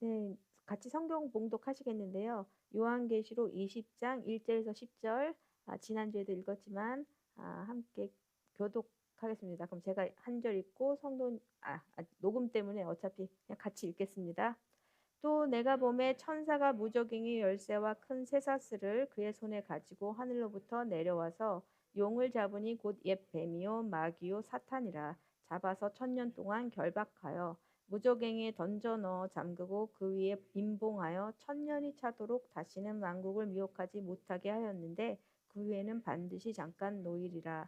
네. 같이 성경 봉독하시겠는데요. 요한계시록 20장 1절에서 10절, 지난주에도 읽었지만 함께 교독하겠습니다. 그럼 제가 한 절 읽고 녹음 때문에 어차피 그냥 같이 읽겠습니다. 또 내가 보매 천사가 무저갱이 열쇠와 큰 쇠사슬을 그의 손에 가지고 하늘로부터 내려와서 용을 잡으니 곧 옛 뱀이요 마귀요 사탄이라. 잡아서 1000년 동안 결박하여 무저갱이에 던져 넣어 잠그고 그 위에 임봉하여 1000년이 차도록 다시는 만국을 미혹하지 못하게 하였는데, 그 후에는 반드시 잠깐 노일이라.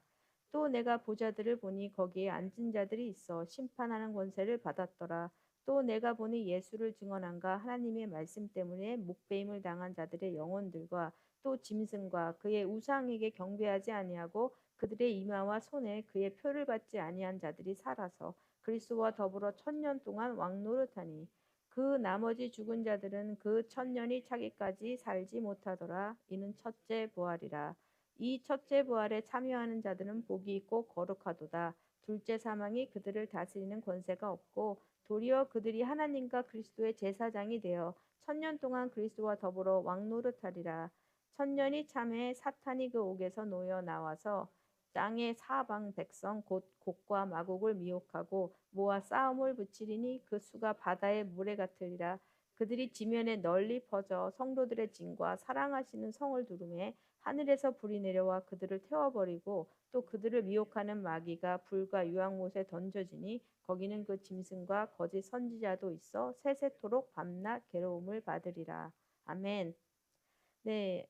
또 내가 보좌들을 보니 거기에 앉은 자들이 있어 심판하는 권세를 받았더라. 또 내가 보니 예수를 증언한가 하나님의 말씀 때문에 목배임을 당한 자들의 영혼들과 또 짐승과 그의 우상에게 경배하지 아니하고 그들의 이마와 손에 그의 표를 받지 아니한 자들이 살아서 그리스도와 더불어 1000년 동안 왕노릇하니, 그 나머지 죽은 자들은 그 1000년이 차기까지 살지 못하더라. 이는 첫째 부활이라. 이 첫째 부활에 참여하는 자들은 복이 있고 거룩하도다. 둘째 사망이 그들을 다스리는 권세가 없고 도리어 그들이 하나님과 그리스도의 제사장이 되어 1000년 동안 그리스도와 더불어 왕노릇하리라. 1000년이 참에 사탄이 그 옥에서 놓여 나와서 땅의 사방 백성 곧 곡과 마곡을 미혹하고 모아 싸움을 붙이리니 그 수가 바다의 물에 같으리라. 그들이 지면에 널리 퍼져 성도들의 진과 사랑하시는 성을 두르매 하늘에서 불이 내려와 그들을 태워버리고, 또 그들을 미혹하는 마귀가 불과 유황못에 던져지니 거기는 그 짐승과 거짓 선지자도 있어 세세토록 밤낮 괴로움을 받으리라. 아멘. 네,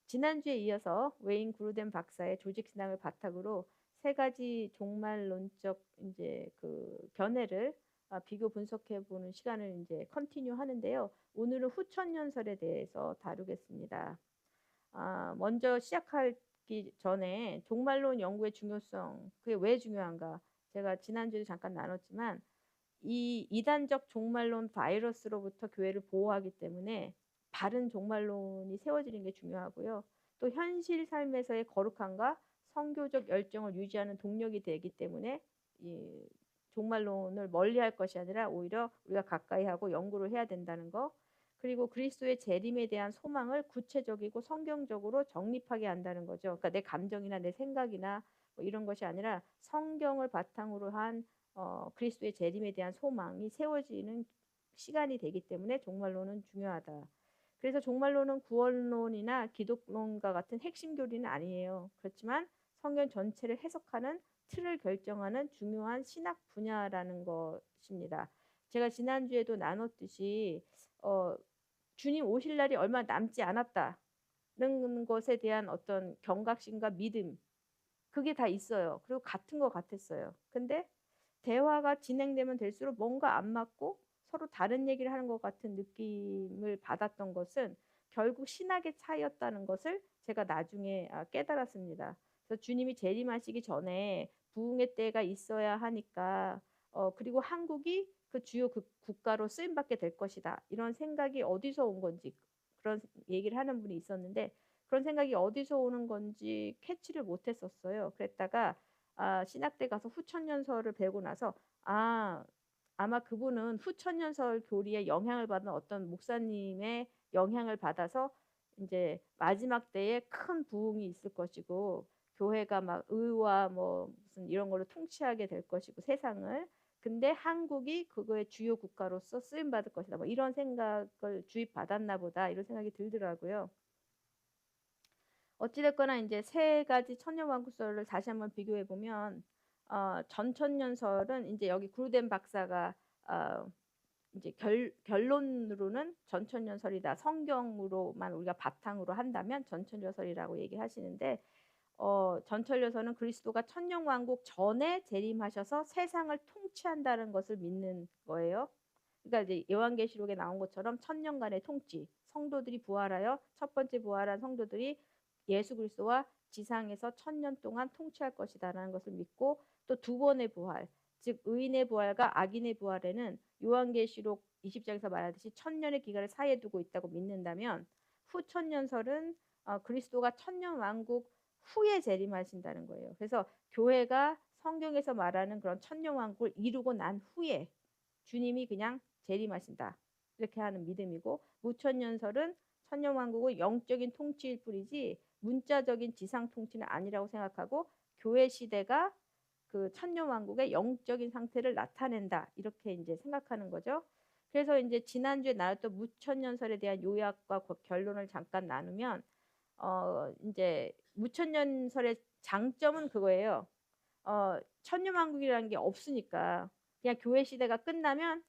지난주에 이어서 웨인 구르덴 박사의 조직신앙을 바탕으로 세 가지 종말론적 이제 그 견해를 비교 분석해 보는 시간을 이제 컨티뉴 하는데요. 오늘은 후천년설에 대해서 다루겠습니다. 먼저 시작하기 전에 종말론 연구의 중요성, 그게 왜 중요한가? 제가 지난주에 잠깐 나눴지만 이 이단적 종말론 바이러스로부터 교회를 보호하기 때문에 바른 종말론이 세워지는 게 중요하고요. 또 현실 삶에서의 거룩함과 성교적 열정을 유지하는 동력이 되기 때문에 이 종말론을 멀리할 것이 아니라 오히려 우리가 가까이 하고 연구를 해야 된다는 거. 그리고 그리스도의 재림에 대한 소망을 구체적이고 성경적으로 정립하게 한다는 거죠. 그러니까 내 감정이나 내 생각이나 뭐 이런 것이 아니라 성경을 바탕으로 한 그리스도의 재림에 대한 소망이 세워지는 시간이 되기 때문에 종말론은 중요하다. 그래서 종말론은 구원론이나 기독론과 같은 핵심 교리는 아니에요. 그렇지만 성경 전체를 해석하는 틀을 결정하는 중요한 신학 분야라는 것입니다. 제가 지난주에도 나눴듯이 주님 오실 날이 얼마 남지 않았다는 것에 대한 어떤 경각심과 믿음, 그게 다 있어요. 그리고 같은 것 같았어요. 근데 대화가 진행되면 될수록 뭔가 안 맞고 서로 다른 얘기를 하는 것 같은 느낌을 받았던 것은 결국 신학의 차이였다는 것을 제가 나중에 깨달았습니다. 그래서 주님이 재림하시기 전에 부흥의 때가 있어야 하니까 그리고 한국이 그 주요 국가로 쓰임받게 될 것이다. 이런 생각이 어디서 온 건지 그런 얘기를 하는 분이 있었는데, 그런 생각이 어디서 오는 건지 캐치를 못했었어요. 그랬다가 신학대 가서 후천년설을 배우고 나서 아마 그분은 후천년설 교리에 영향을 받은 어떤 목사님의 영향을 받아서 이제 마지막 때에 큰 부흥이 있을 것이고 교회가 막 의와 뭐 무슨 이런 걸로 통치하게 될 것이고 세상을, 근데 한국이 그거의 주요 국가로서 쓰임 받을 것이다. 뭐 이런 생각을 주입받았나 보다, 이런 생각이 들더라고요. 어찌됐거나 이제 세 가지 천년왕국설을 다시 한번 비교해 보면 전천년설은 이제 여기 구르덴 박사가 이제 결론으로는 전천년설이다. 성경으로만 우리가 바탕으로 한다면 전천년설이라고 얘기하시는데, 전천년설은 그리스도가 천년왕국 전에 재림하셔서 세상을 통치한다는 것을 믿는 거예요. 그러니까 이제 요한계시록에 나온 것처럼 천년간의 통치, 성도들이 부활하여 첫 번째 부활한 성도들이 예수 그리스도와 지상에서 1000년 동안 통치할 것이다라는 것을 믿고, 또 두 번의 부활, 즉 의인의 부활과 악인의 부활에는 요한계시록 20장에서 말하듯이 1000년의 기간을 사이에 두고 있다고 믿는다면, 후천년설은 그리스도가 천년 왕국 후에 재림하신다는 거예요. 그래서 교회가 성경에서 말하는 그런 천년 왕국을 이루고 난 후에 주님이 그냥 재림하신다. 이렇게 하는 믿음이고, 무천년설은 천년왕국의 영적인 통치일 뿐이지 문자적인 지상 통치는 아니라고 생각하고, 교회 시대가 그 천년왕국의 영적인 상태를 나타낸다, 이렇게 이제 생각하는 거죠. 그래서 이제 지난주에 나눴던 무천년설에 대한 요약과 결론을 잠깐 나누면, 이제 무천년설의 장점은 그거예요. 천년왕국이라는 게 없으니까 그냥 교회 시대가 끝나면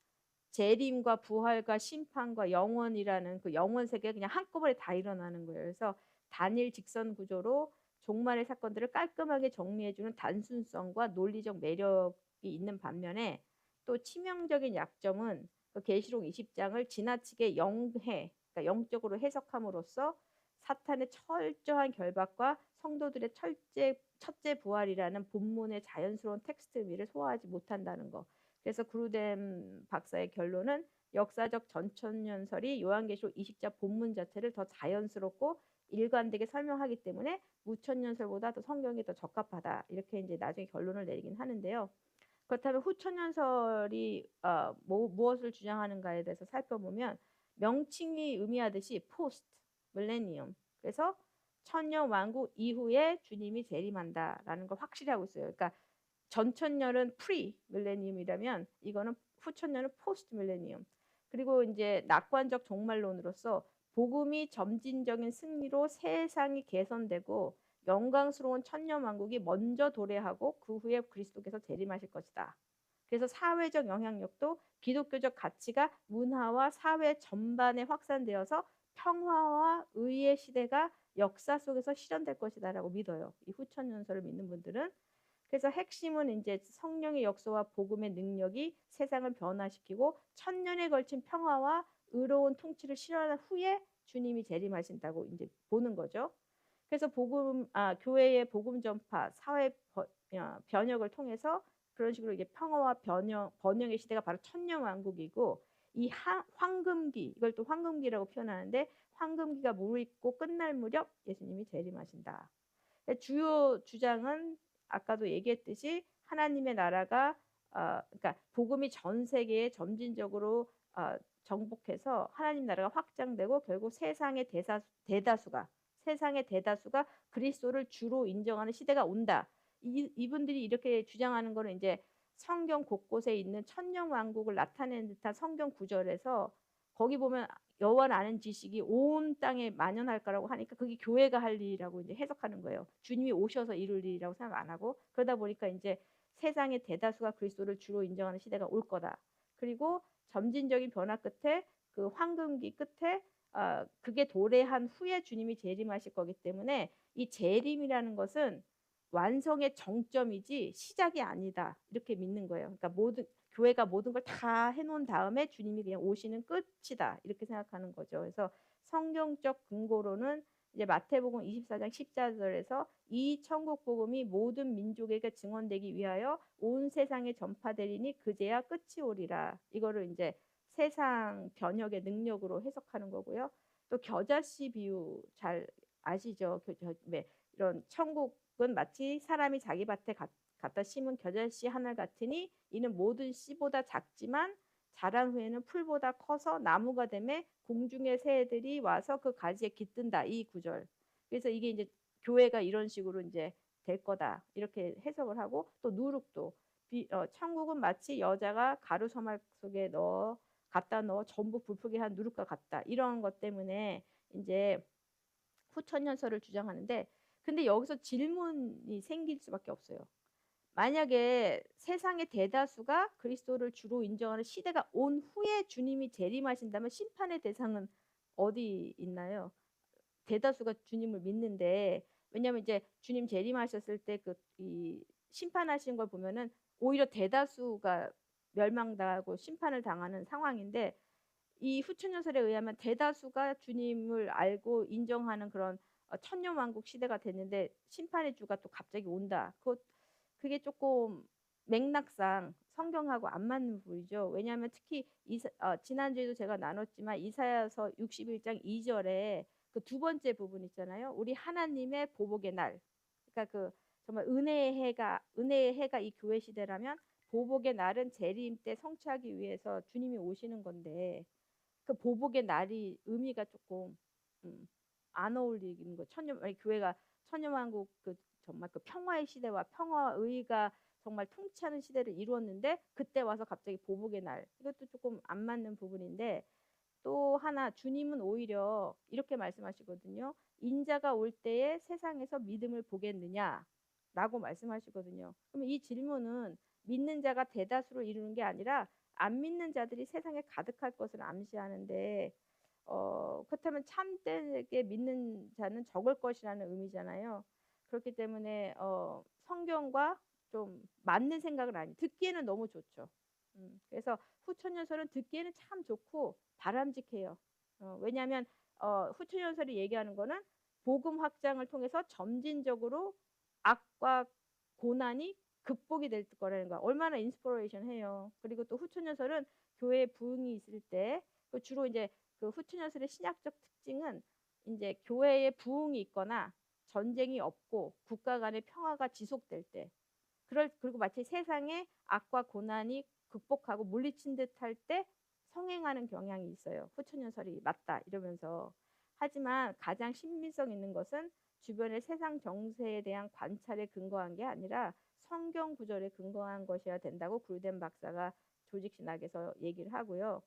재림과 부활과 심판과 영원이라는 그 영원 세계가 그냥 한꺼번에 다 일어나는 거예요. 그래서 단일 직선 구조로 종말의 사건들을 깔끔하게 정리해주는 단순성과 논리적 매력이 있는 반면에, 또 치명적인 약점은 그 계시록 20장을 지나치게 영해, 그러니까 영적으로 해석함으로써 사탄의 철저한 결박과 성도들의 첫째 부활이라는 본문의 자연스러운 텍스트 의미를 소화하지 못한다는 거. 그래서 그루뎀 박사의 결론은 역사적 전천년설이 요한계시록 20장 본문 자체를 더 자연스럽고 일관되게 설명하기 때문에 무천년설보다 더 성경이 더 적합하다, 이렇게 이제 나중에 결론을 내리긴 하는데요. 그렇다면 후천년설이 무엇을 주장하는가에 대해서 살펴보면, 명칭이 의미하듯이 포스트 밀레니엄, 그래서 천년 왕국 이후에 주님이 재림한다라는 걸 확실히 하고 있어요. 그러니까 전천년은 프리 밀레니엄이라면 이거는 후천년은 포스트 밀레니엄. 그리고 이제 낙관적 종말론으로서 복음이 점진적인 승리로 세상이 개선되고 영광스러운 천년 왕국이 먼저 도래하고 그 후에 그리스도께서 재림하실 것이다. 그래서 사회적 영향력도 기독교적 가치가 문화와 사회 전반에 확산되어서 평화와 의의 시대가 역사 속에서 실현될 것이다라고 믿어요. 이 후천년설을 믿는 분들은. 그래서 핵심은 이제 성령의 역사와 복음의 능력이 세상을 변화시키고 천년에 걸친 평화와 의로운 통치를 실현한 후에 주님이 재림하신다고 이제 보는 거죠. 그래서 교회의 복음 전파, 사회 변혁을 통해서 그런 식으로 이게 평화와 번영의 시대가 바로 천년 왕국이고, 이 황금기, 이걸 또 황금기라고 표현하는데, 황금기가 무르익고 끝날 무렵 예수님이 재림하신다. 주요 주장은 아까도 얘기했듯이 하나님의 나라가 그러니까 복음이 전 세계에 점진적으로 정복해서 하나님 나라가 확장되고 결국 세상의 대다수가 그리스도를 주로 인정하는 시대가 온다. 이분들이 이렇게 주장하는 거는 이제 성경 곳곳에 있는 천년 왕국을 나타내는 듯한 성경 구절에서, 거기 보면 여호와를 아는 지식이 온 땅에 만연할 거라고 하니까 그게 교회가 할 일이라고 이제 해석하는 거예요. 주님이 오셔서 이룰 일이라고 생각 안 하고, 그러다 보니까 이제 세상의 대다수가 그리스도를 주로 인정하는 시대가 올 거다. 그리고 점진적인 변화 끝에, 그 황금기 끝에 그게 도래한 후에 주님이 재림하실 거기 때문에 이 재림이라는 것은 완성의 정점이지 시작이 아니다, 이렇게 믿는 거예요. 그러니까 교회가 모든 걸 다 해놓은 다음에 주님이 그냥 오시는 끝이다, 이렇게 생각하는 거죠. 그래서 성경적 근거로는 이제 마태복음 24장 14절에서 이 천국 복음이 모든 민족에게 증언되기 위하여 온 세상에 전파되리니 그제야 끝이 오리라. 이거를 이제 세상 변혁의 능력으로 해석하는 거고요. 또 겨자씨 비유 잘 아시죠? 이런 천국은 마치 사람이 자기 밭에 갖다 심은 겨자씨 하나 같으니 이는 모든 씨보다 작지만 자란 후에는 풀보다 커서 나무가 되매 공중의 새들이 와서 그 가지에 깃든다, 이 구절. 그래서 이게 이제 교회가 이런 식으로 이제 될 거다, 이렇게 해석을 하고, 또 누룩도 천국은 마치 여자가 가루 서말 속에 갖다 넣어 전부 불풀게 한 누룩과 같다, 이런 것 때문에 이제 후천년설을 주장하는데, 근데 여기서 질문이 생길 수밖에 없어요. 만약에 세상의 대다수가 그리스도를 주로 인정하는 시대가 온 후에 주님이 재림하신다면 심판의 대상은 어디 있나요? 대다수가 주님을 믿는데, 왜냐하면 이제 주님 재림하셨을 때 이 심판하신 걸 보면은 오히려 대다수가 멸망당하고 심판을 당하는 상황인데, 이 후천년설에 의하면 대다수가 주님을 알고 인정하는 그런 천년왕국 시대가 됐는데 심판의 주가 또 갑자기 온다. 그게 조금 맥락상 성경하고 안 맞는 부분이죠. 왜냐하면 특히 지난주에도 제가 나눴지만 이사야서 61장 2절에 그 두 번째 부분 있잖아요. 우리 하나님의 보복의 날. 그러니까 그 정말 은혜의 해가 이 교회 시대라면 보복의 날은 재림 때 성취하기 위해서 주님이 오시는 건데, 그 보복의 날이 의미가 조금 음, 안 어울리는 거. 아니, 교회가 천년왕국 그 정말 그 평화의 시대와 평화의가 정말 통치하는 시대를 이루었는데 그때 와서 갑자기 보복의 날. 이것도 조금 안 맞는 부분인데 또 하나 주님은 오히려 이렇게 말씀하시거든요. 인자가 올 때에 세상에서 믿음을 보겠느냐? 라고 말씀하시거든요. 그러면 이 질문은 믿는 자가 대다수를 이루는 게 아니라 안 믿는 자들이 세상에 가득할 것을 암시하는데 그렇다면 참되게 믿는 자는 적을 것이라는 의미잖아요. 그렇기 때문에 성경과 좀 맞는 생각은 아니. 듣기에는 너무 좋죠. 그래서 후천연설은 듣기에는 참 좋고 바람직해요. 왜냐하면 후천연설이 얘기하는 거는 복음 확장을 통해서 점진적으로 악과 고난이 극복이 될 거라는 거야. 얼마나 인스퍼레이션 해요. 그리고 또 후천연설은 교회에 부흥이 있을 때 주로 이제 그 후천연설의 신약적 특징은 이제 교회에 부흥이 있거나 전쟁이 없고 국가 간의 평화가 지속될 때 그리고 마치 세상의 악과 고난이 극복하고 물리친 듯할 때 성행하는 경향이 있어요. 후천연설이 맞다 이러면서. 하지만 가장 신빙성 있는 것은 주변의 세상 정세에 대한 관찰에 근거한 게 아니라 성경 구절에 근거한 것이어야 된다고 굴덴 박사가 조직신학에서 얘기를 하고요.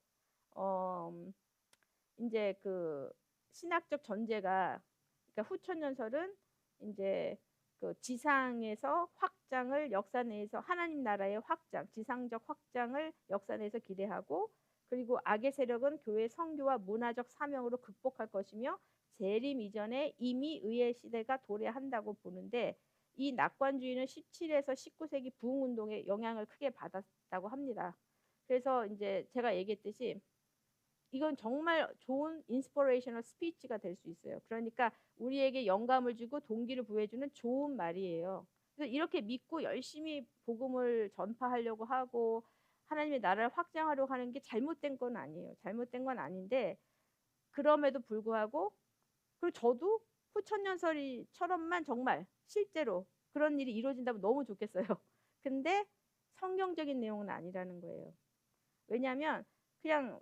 이제 그 신학적 전제가 그러니까 후천연설은 이제 그 지상에서 확장을 역사 내에서 하나님 나라의 확장, 지상적 확장을 역사 내에서 기대하고 그리고 악의 세력은 교회 성교와 문화적 사명으로 극복할 것이며 재림 이전에 이미 의의 시대가 도래한다고 보는데 이 낙관주의는 17에서 19세기 부흥운동의 영향을 크게 받았다고 합니다. 그래서 이제 제가 얘기했듯이 이건 정말 좋은 인스퍼레이셔널 스피치가 될 수 있어요. 그러니까 우리에게 영감을 주고 동기를 부여해주는 좋은 말이에요. 그래서 이렇게 믿고 열심히 복음을 전파하려고 하고 하나님의 나라를 확장하려고 하는 게 잘못된 건 아니에요. 잘못된 건 아닌데 그럼에도 불구하고 그리고 저도 후천년설이처럼만 정말 실제로 그런 일이 이루어진다면 너무 좋겠어요. 근데 성경적인 내용은 아니라는 거예요. 왜냐하면 그냥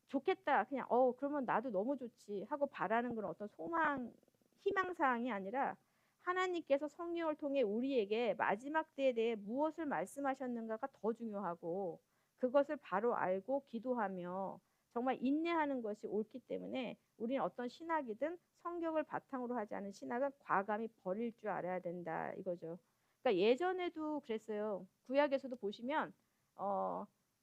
좋겠다. 그냥 그러면 나도 너무 좋지 하고 바라는 건 어떤 소망, 희망사항이 아니라 하나님께서 성령을 통해 우리에게 마지막 때에 대해 무엇을 말씀하셨는가가 더 중요하고 그것을 바로 알고 기도하며 정말 인내하는 것이 옳기 때문에 우리는 어떤 신학이든 성경을 바탕으로 하지 않은 신학은 과감히 버릴 줄 알아야 된다 이거죠. 그러니까 예전에도 그랬어요. 구약에서도 보시면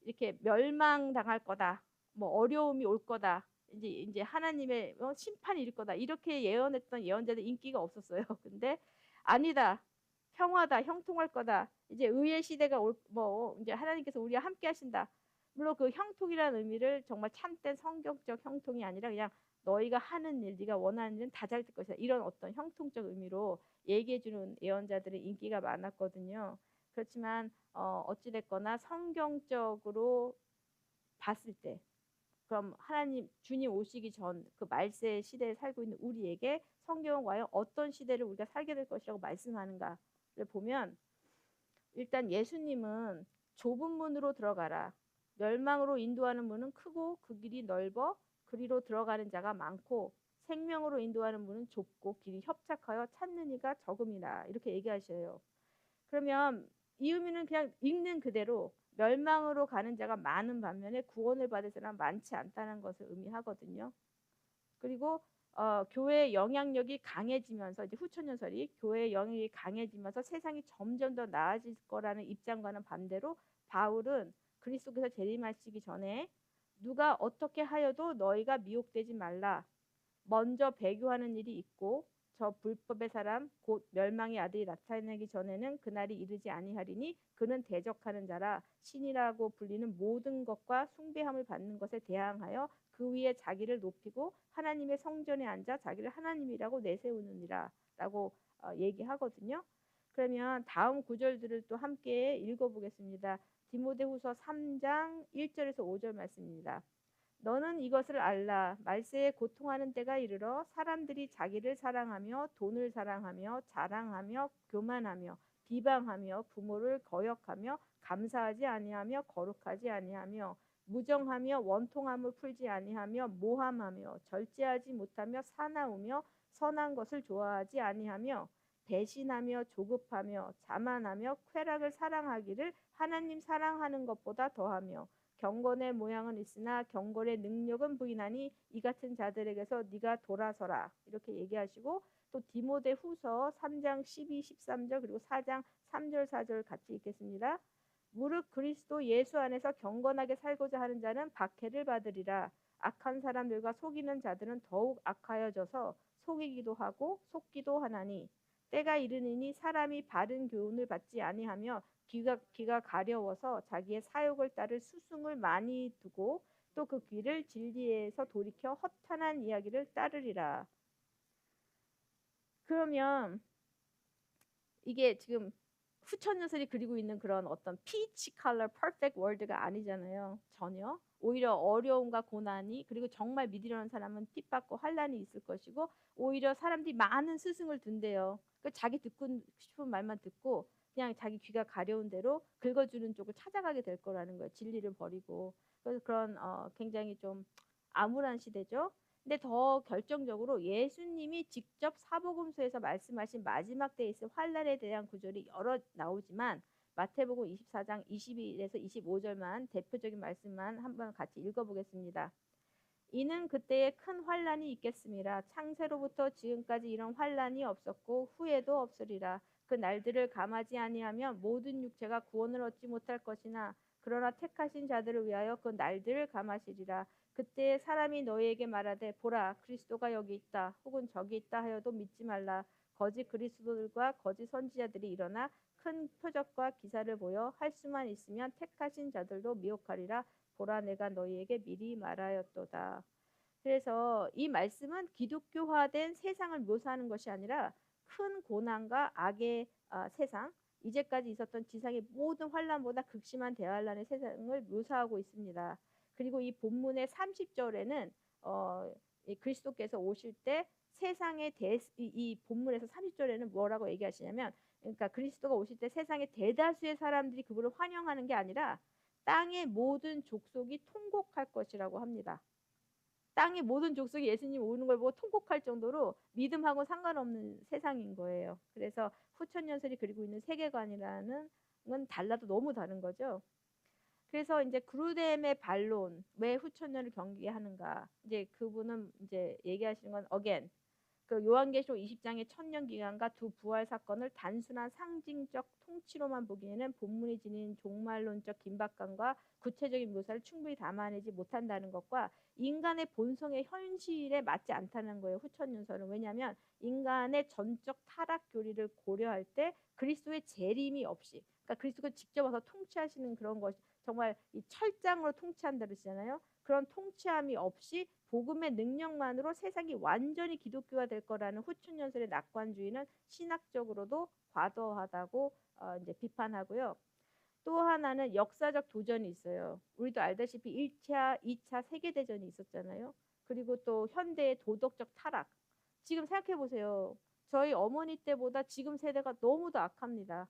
이렇게 멸망당할 거다. 뭐 어려움이 올 거다. 이제 하나님의 심판이 일 거다. 이렇게 예언했던 예언자들 인기가 없었어요. 근데 아니다. 평화다. 형통할 거다. 이제 의의 시대가 이제 하나님께서 우리와 함께 하신다. 물론 그 형통이라는 의미를 정말 참된 성경적 형통이 아니라 그냥 너희가 하는 일, 네가 원하는 일은 다 잘 될 것이다. 이런 어떤 형통적 의미로 얘기해주는 예언자들의 인기가 많았거든요. 그렇지만 어찌됐거나 성경적으로 봤을 때 그럼 하나님 주님 오시기 전 그 말세 시대에 살고 있는 우리에게 성경은 과연 어떤 시대를 우리가 살게 될 것이라고 말씀하는가를 보면 일단 예수님은 좁은 문으로 들어가라. 멸망으로 인도하는 문은 크고 그 길이 넓어 그리로 들어가는 자가 많고 생명으로 인도하는 문은 좁고 길이 협착하여 찾는 이가 적음이라 이렇게 얘기하셔요. 그러면 이 의미는 그냥 읽는 그대로 멸망으로 가는 자가 많은 반면에 구원을 받을 사람은 많지 않다는 것을 의미하거든요. 그리고 교회의 영향력이 강해지면서 이제 후천년설이 교회의 영향력이 강해지면서 세상이 점점 더 나아질 거라는 입장과는 반대로 바울은 그리스도께서 재림하시기 전에 누가 어떻게 하여도 너희가 미혹되지 말라. 먼저 배교하는 일이 있고 저 불법의 사람 곧 멸망의 아들이 나타나기 전에는 그날이 이르지 아니하리니 그는 대적하는 자라 신이라고 불리는 모든 것과 숭배함을 받는 것에 대항하여 그 위에 자기를 높이고 하나님의 성전에 앉아 자기를 하나님이라고 내세우느니라 라고 얘기하거든요. 그러면 다음 구절들을 또 함께 읽어보겠습니다. 디모데후서 3장 1절에서 5절 말씀입니다. 너는 이것을 알라. 말세에 고통하는 때가 이르러 사람들이 자기를 사랑하며 돈을 사랑하며 자랑하며 교만하며 비방하며 부모를 거역하며 감사하지 아니하며 거룩하지 아니하며 무정하며 원통함을 풀지 아니하며 모함하며 절제하지 못하며 사나우며 선한 것을 좋아하지 아니하며 배신하며 조급하며 자만하며 쾌락을 사랑하기를 하나님 사랑하는 것보다 더하며 경건의 모양은 있으나 경건의 능력은 부인하니 이 같은 자들에게서 네가 돌아서라 이렇게 얘기하시고 또 디모데 후서 3장 12, 13절 그리고 4장 3절 4절 같이 읽겠습니다. 무릇 그리스도 예수 안에서 경건하게 살고자 하는 자는 박해를 받으리라. 악한 사람들과 속이는 자들은 더욱 악하여져서 속이기도 하고 속기도 하나니 때가 이르니니 사람이 바른 교훈을 받지 아니하며 귀가 가려워서 자기의 사욕을 따를 수승을 많이 두고 또 그 귀를 진리에서 돌이켜 허탄한 이야기를 따르리라. 그러면 이게 지금 후천연설이 그리고 있는 그런 어떤 피치 컬러 퍼펙트 월드가 아니잖아요. 전혀. 오히려 어려움과 고난이 그리고 정말 믿으려는 사람은 핍받고 환난이 있을 것이고 오히려 사람들이 많은 스승을 둔대요. 그 자기 듣고 싶은 말만 듣고 그냥 자기 귀가 가려운 대로 긁어주는 쪽을 찾아가게 될 거라는 거예요. 진리를 버리고. 그래서 그런 굉장히 좀 암울한 시대죠. 근데 더 결정적으로 예수님이 직접 사복음서에서 말씀하신 마지막 때에 있을 환난에 대한 구절이 여러 나오지만 마태복음 24장 22에서 25절만 대표적인 말씀만 한번 같이 읽어보겠습니다. 이는 그때에 큰 환난이 있겠습니다. 창세로부터 지금까지 이런 환난이 없었고 후에도 없으리라. 그 날들을 감하지 아니하면 모든 육체가 구원을 얻지 못할 것이나 그러나 택하신 자들을 위하여 그 날들을 감하시리라. 그때 사람이 너희에게 말하되 보라 그리스도가 여기 있다 혹은 저기 있다 하여도 믿지 말라. 거짓 그리스도들과 거짓 선지자들이 일어나 큰 표적과 기사를 보여 할 수만 있으면 택하신 자들도 미혹하리라. 보라 내가 너희에게 미리 말하였도다. 그래서 이 말씀은 기독교화된 세상을 묘사하는 것이 아니라 큰 고난과 악의 세상, 이제까지 있었던 지상의 모든 환난보다 극심한 대환란의 세상을 묘사하고 있습니다. 그리고 이 본문의 30절에는 그리스도께서 오실 때 세상의 이 본문에서 30절에는 뭐라고 얘기하시냐면 그러니까 그리스도가 오실 때 세상의 대다수의 사람들이 그분을 환영하는 게 아니라 땅의 모든 족속이 통곡할 것이라고 합니다. 땅의 모든 족속이 예수님 오는 걸 보고 통곡할 정도로 믿음하고 상관없는 세상인 거예요. 그래서 후천연설이 그리고 있는 세계관이라는 건 달라도 너무 다른 거죠. 그래서 이제 그루뎀의 반론, 왜 후천년을 경계하는가? 이제 그분은 이제 얘기하시는 건 again 그 요한계시록 20장의 천년 기간과 두 부활 사건을 단순한 상징적 통치로만 보기에는 본문이 지닌 종말론적 긴박감과 구체적인 묘사를 충분히 담아내지 못한다는 것과 인간의 본성의 현실에 맞지 않다는 거예요. 후천윤설은. 왜냐하면 인간의 전적 타락 교리를 고려할 때 그리스도의 재림이 없이 그러니까 그리스도가 직접 와서 통치하시는 그런 것 정말 이 철장으로 통치한다 그러시잖아요. 그런 통치함이 없이 복음의 능력만으로 세상이 완전히 기독교화 될 거라는 후춘연설의 낙관주의는 신학적으로도 과도하다고 이제 비판하고요. 또 하나는 역사적 도전이 있어요. 우리도 알다시피 1차, 2차 세계대전이 있었잖아요. 그리고 또 현대의 도덕적 타락. 지금 생각해 보세요. 저희 어머니 때보다 지금 세대가 너무도 악합니다.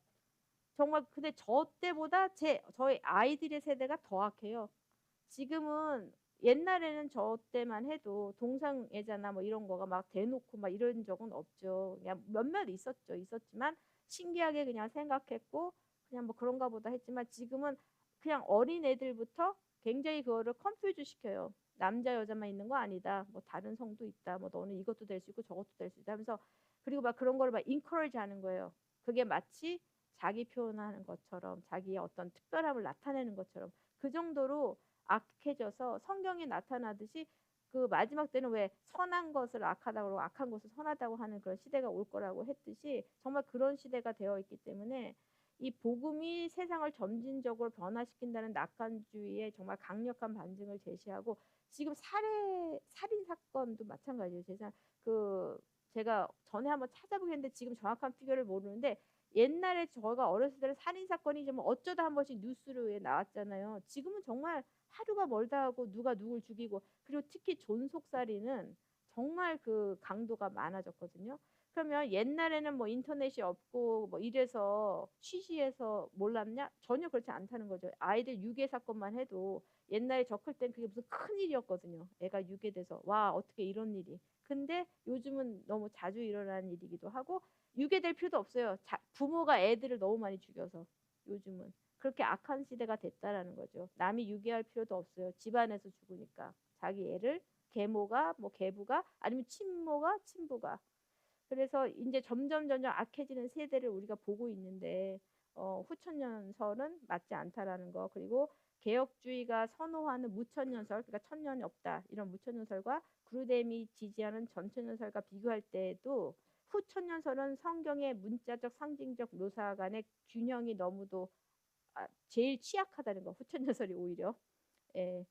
정말 근데 저 때보다 저희 아이들의 세대가 더 악해요. 지금은 옛날에는 저 때만 해도 동성애자나 뭐 이런 거가 막 대놓고 막 이런 적은 없죠. 그냥 몇몇 있었지만 신기하게 그냥 생각했고 그냥 뭐 그런가 보다 했지만 지금은 그냥 어린 애들부터 굉장히 그거를 컨퓨즈 시켜요. 남자 여자만 있는 거 아니다. 뭐 다른 성도 있다. 뭐 너는 이것도 될 수 있고 저것도 될 수 있다 하면서 그리고 막 그런 거를 막 인커리지 하는 거예요. 그게 마치 자기 표현하는 것처럼 자기의 어떤 특별함을 나타내는 것처럼 그 정도로 악해져서 성경에 나타나듯이 그 마지막 때는 왜 선한 것을 악하다고 그러고 악한 것을 선하다고 하는 그런 시대가 올 거라고 했듯이 정말 그런 시대가 되어 있기 때문에 이 복음이 세상을 점진적으로 변화시킨다는 낙관주의에 정말 강력한 반증을 제시하고 지금 살인 사건도 마찬가지예요. 제가 전에 한번 찾아보긴 했는데 지금 정확한 피겨를 모르는데 옛날에 저가 어렸을 때는 살인 사건이 좀 어쩌다 한 번씩 뉴스로 나왔잖아요. 지금은 정말 하루가 멀다 하고 누가 누굴 죽이고 그리고 특히 존속살인은 정말 그 강도가 많아졌거든요. 그러면 옛날에는 뭐 인터넷이 없고 뭐 이래서 취시해서 몰랐냐? 전혀 그렇지 않다는 거죠. 아이들 유괴 사건만 해도 옛날에 저 클 땐 그게 무슨 큰일이었거든요. 애가 유괴돼서 와 어떻게 이런 일이. 근데 요즘은 너무 자주 일어나는 일이기도 하고 유괴될 필요도 없어요. 부모가 애들을 너무 많이 죽여서 요즘은 그렇게 악한 시대가 됐다라는 거죠. 남이 유괴할 필요도 없어요. 집안에서 죽으니까 자기 애를 계모가 뭐 계부가 아니면 친모가 친부가 그래서 이제 점점 악해지는 세대를 우리가 보고 있는데 후천년설은 맞지 않다라는 거 그리고 개혁주의가 선호하는 무천년설 그러니까 천년이 없다 이런 무천년설과 구르뎀이 지지하는 전천년설과 비교할 때에도 후천년설은 성경의 문자적 상징적 묘사 간의 균형이 너무도 제일 취약하다는 거 후천년설이 오히려 예.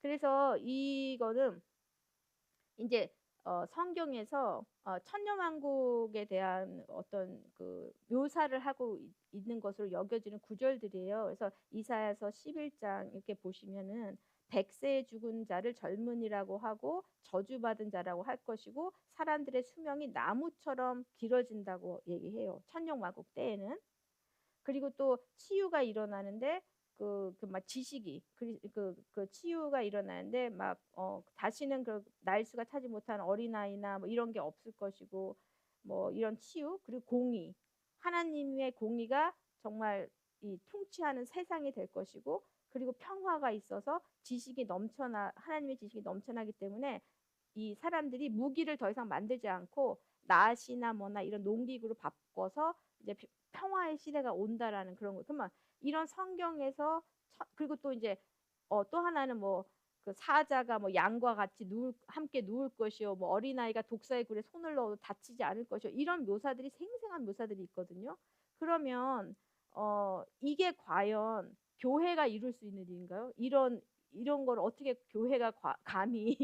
그래서 이거는 이제 성경에서 천년왕국에 대한 어떤 그 묘사를 하고 있는 것으로 여겨지는 구절들이에요. 그래서 이사야서 11장 이렇게 보시면은 100세에 죽은 자를 젊은이라고 하고 저주받은 자라고 할 것이고 사람들의 수명이 나무처럼 길어진다고 얘기해요. 천년왕국 때에는. 그리고 또 치유가 일어나는데 막 지식이 그 치유가 일어나는데 막 다시는 그 날수가 차지 못한 어린아이나 뭐 이런 게 없을 것이고 뭐 이런 치유 그리고 공의 하나님의 공의가 정말 이 통치하는 세상이 될 것이고 그리고 평화가 있어서 지식이 넘쳐나 하나님의 지식이 넘쳐나기 때문에 이 사람들이 무기를 더 이상 만들지 않고 낫이나 뭐나 이런 농기구로 바꿔서 이제 평화의 시대가 온다라는 그런 거. 그러면 이런 성경에서 그리고 또 이제 또 하나는 뭐 그 사자가 뭐 양과 같이 함께 누울 것이요. 뭐 어린아이가 독사의 굴에 손을 넣어도 다치지 않을 것이요. 이런 묘사들이 생생한 묘사들이 있거든요. 그러면 이게 과연 교회가 이룰 수 있는 일인가요? 이런 걸 어떻게 교회가 감히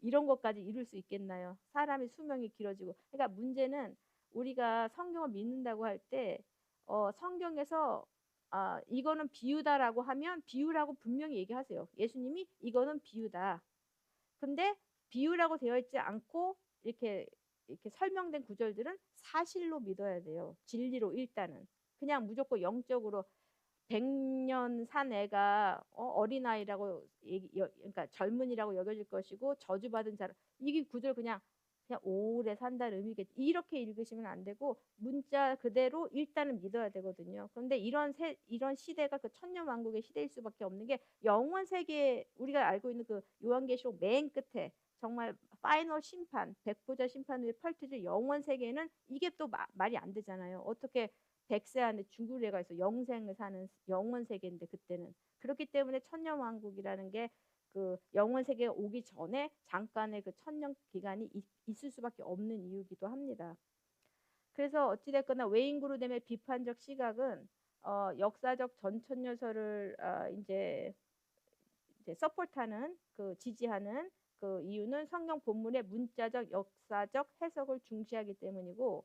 이런 것까지 이룰 수 있겠나요? 사람의 수명이 길어지고. 그러니까 문제는 우리가 성경을 믿는다고 할 때 성경에서 이거는 비유다라고 하면 비유라고 분명히 얘기하세요. 예수님이 이거는 비유다. 근데 비유라고 되어 있지 않고 이렇게 설명된 구절들은 사실로 믿어야 돼요. 진리로 일단은. 그냥 무조건 영적으로 100년 산 애가 어린아이라고 그러니까 젊은이라고 여겨질 것이고 저주받은 자라 이게 구절 그냥 오래 산다는 의미겠지. 이렇게 읽으시면 안 되고 문자 그대로 일단은 믿어야 되거든요. 그런데 이런 시대가 그 천년왕국의 시대일 수밖에 없는 게 영원 세계 우리가 알고 있는 그 요한계시록 맨 끝에 정말 파이널 심판, 백보자 심판 후에 펼쳐질 영원 세계는 이게 또 말이 안 되잖아요. 어떻게 100세 안에 죽을 애가 있어 영생을 사는 영원 세계인데 그때는 그렇기 때문에 천년왕국이라는 게 그 영원 세계가 오기 전에 잠깐의 그 천년 기간이 있을 수밖에 없는 이유기도 합니다. 그래서 어찌됐거나 웨인 그루뎀의 비판적 시각은 역사적 전천여설을 이제 서포트하는 그 지지하는 그 이유는 성경 본문의 문자적 역사적 해석을 중시하기 때문이고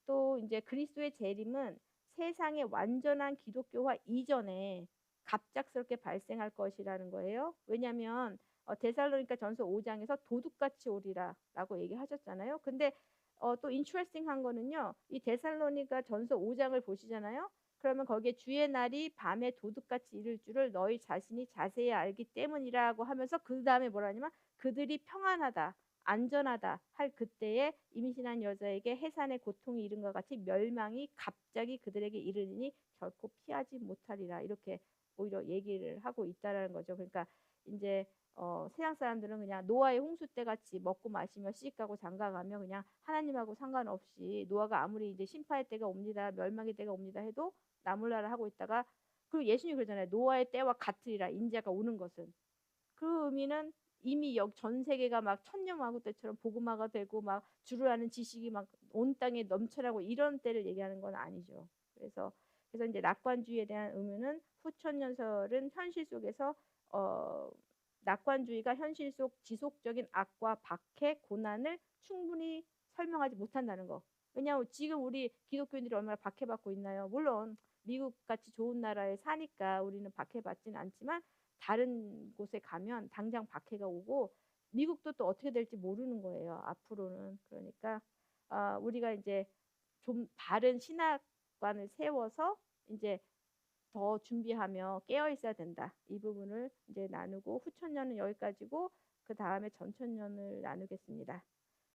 또 이제 그리스도의 재림은 세상의 완전한 기독교화 이전에 갑작스럽게 발생할 것이라는 거예요. 왜냐하면 데살로니가 전서 5장에서 도둑같이 오리라라고 얘기하셨잖아요. 근데 또 인트레스팅한 거는요. 이 데살로니가 전서 5장을 보시잖아요. 그러면 거기에 주의 날이 밤에 도둑같이 이를 줄을 너희 자신이 자세히 알기 때문이라고 하면서 그 다음에 뭐라 하냐면 그들이 평안하다. 안전하다 할 그때에 임신한 여자에게 해산의 고통이 이른 것 같이 멸망이 갑자기 그들에게 이르니 결코 피하지 못하리라 이렇게 오히려 얘기를 하고 있다라는 거죠. 그러니까 이제 세상 사람들은 그냥 노아의 홍수 때 같이 먹고 마시며 시집가고 장가가며 그냥 하나님하고 상관없이 노아가 아무리 이제 심판의 때가 옵니다, 멸망의 때가 옵니다 해도 나몰라라 하고 있다가 그리고 예수님이 그러잖아요. 노아의 때와 같으리라 인자가 오는 것은 그 의미는 이미 전 세계가 막 천년왕국 때처럼 복음화가 되고 막 주를 아는 지식이 막 온 땅에 넘쳐나고 이런 때를 얘기하는 건 아니죠. 그래서 이제 낙관주의에 대한 의미는 후천년설은 현실 속에서 낙관주의가 현실 속 지속적인 악과 박해, 고난을 충분히 설명하지 못한다는 거. 왜냐하면 지금 우리 기독교인들이 얼마나 박해받고 있나요? 물론 미국 같이 좋은 나라에 사니까 우리는 박해받지는 않지만 다른 곳에 가면 당장 박해가 오고 미국도 또 어떻게 될지 모르는 거예요. 앞으로는. 그러니까 우리가 이제 좀 바른 신학관을 세워서 이제 더 준비하며 깨어 있어야 된다. 이 부분을 이제 나누고 후천년은 여기까지고 그 다음에 전천년을 나누겠습니다.